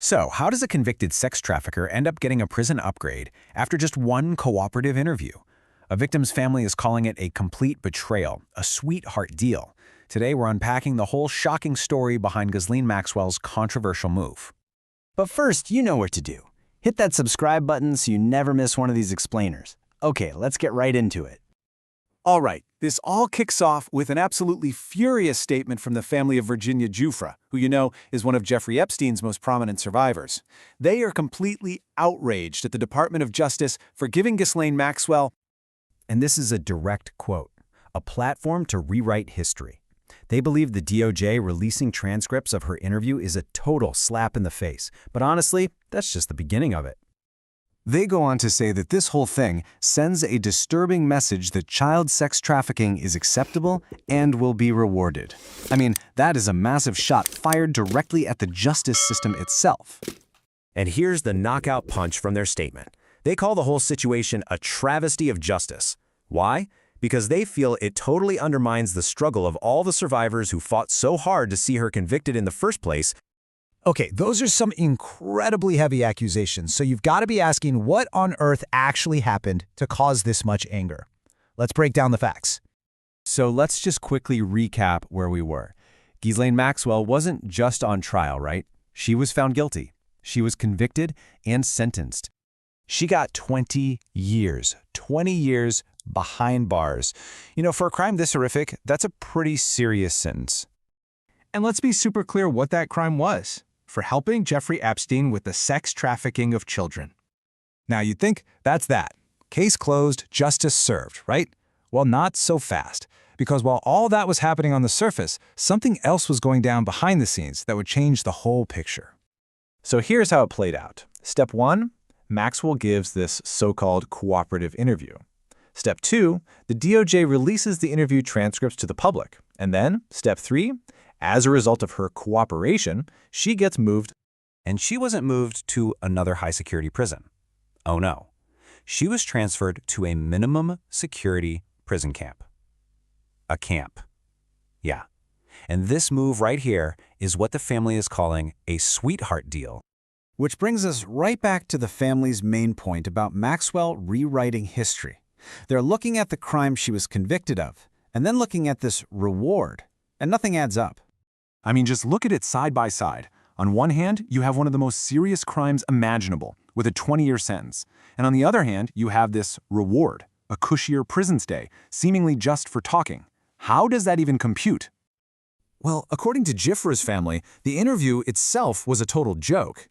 So, how does a convicted sex trafficker end up getting a prison upgrade after just one cooperative interview? A victim's family is calling it a complete betrayal, a sweetheart deal. Today, we're unpacking the whole shocking story behind Ghislaine Maxwell's controversial move. But first, you know what to do. Hit that subscribe button so you never miss one of these explainers. Okay, let's get right into it. All right, this all kicks off with an absolutely furious statement from the family of Virginia Giuffre, who you know is one of Jeffrey Epstein's most prominent survivors. They are completely outraged at the Department of Justice for giving Ghislaine Maxwell, And this is a direct quote, a platform to rewrite history. They believe the DOJ releasing transcripts of her interview is a total slap in the face. But honestly, that's just the beginning of it. They go on to say that this whole thing sends a disturbing message that child sex trafficking is acceptable and will be rewarded. I mean, that is a massive shot fired directly at the justice system itself. And here's the knockout punch from their statement. They call the whole situation a travesty of justice. Why? Because they feel it totally undermines the struggle of all the survivors who fought so hard to see her convicted in the first place. Okay, those are some incredibly heavy accusations, so you've got to be asking what on earth actually happened to cause this much anger. Let's break down the facts. So let's just quickly recap where we were. Ghislaine Maxwell wasn't just on trial, right? She was found guilty. She was convicted and sentenced. She got 20 years behind bars. You know, for a crime this horrific, that's a pretty serious sentence. And let's be super clear what that crime was: for helping Jeffrey Epstein with the sex trafficking of children. Now you'd think that's that. Case closed, justice served, right? Well, not so fast. Because while all that was happening on the surface, something else was going down behind the scenes that would change the whole picture. So here's how it played out. Step 1, Maxwell gives this so-called cooperative interview. Step 2, the DOJ releases the interview transcripts to the public. And then, Step 3, as a result of her cooperation, she gets moved. And she wasn't moved to another high-security prison. Oh no. She was transferred to a minimum security prison camp. A camp. Yeah. And this move right here is what the family is calling a sweetheart deal. Which brings us right back to the family's main point about Maxwell rewriting history. They're looking at the crime she was convicted of, and then looking at this reward, and nothing adds up. I mean, just look at it side by side. On one hand, you have one of the most serious crimes imaginable, with a 20-year sentence. And on the other hand, you have this reward, a cushier prison stay, seemingly just for talking. How does that even compute? Well, according to Giuffre's family, the interview itself was a total joke.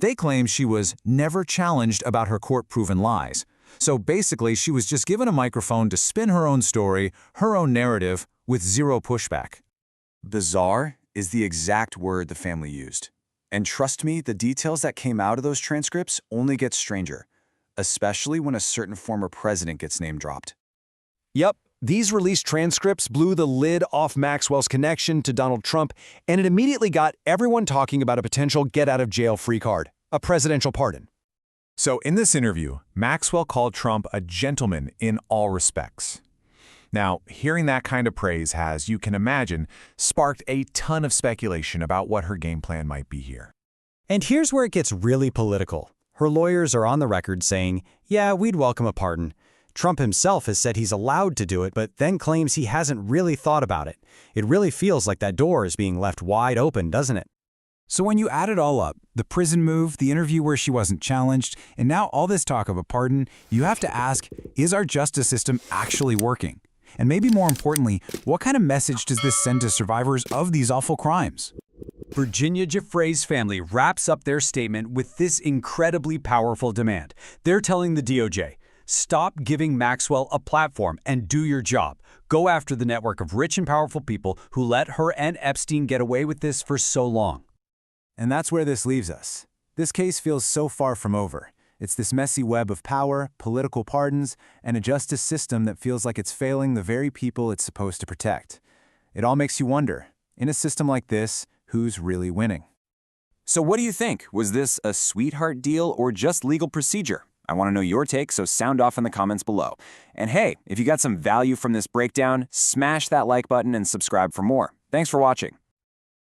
They claim she was never challenged about her court-proven lies. So basically, she was just given a microphone to spin her own story, her own narrative, with zero pushback. Bizarre is the exact word the family used. And trust me, the details that came out of those transcripts only get stranger, especially when a certain former president gets name-dropped. Yep, these released transcripts blew the lid off Maxwell's connection to Donald Trump, and it immediately got everyone talking about a potential get-out-of-jail-free card, a presidential pardon. So in this interview, Maxwell called Trump a gentleman in all respects. Now, hearing that kind of praise has, you can imagine, sparked a ton of speculation about what her game plan might be here. And here's where it gets really political. Her lawyers are on the record saying, yeah, we'd welcome a pardon. Trump himself has said he's allowed to do it, but then claims he hasn't really thought about it. It really feels like that door is being left wide open, doesn't it? So when you add it all up, the prison move, the interview where she wasn't challenged, and now all this talk of a pardon, you have to ask, is our justice system actually working? And maybe more importantly, what kind of message does this send to survivors of these awful crimes? Virginia Giuffre's family wraps up their statement with this incredibly powerful demand. They're telling the DOJ, stop giving Maxwell a platform and do your job. Go after the network of rich and powerful people who let her and Epstein get away with this for so long. And that's where this leaves us. This case feels so far from over. It's this messy web of power, political pardons, and a justice system that feels like it's failing the very people it's supposed to protect. It all makes you wonder, in a system like this, who's really winning? So what do you think? Was this a sweetheart deal or just legal procedure? I want to know your take, so sound off in the comments below. And hey, if you got some value from this breakdown, smash that like button and subscribe for more. Thanks for watching.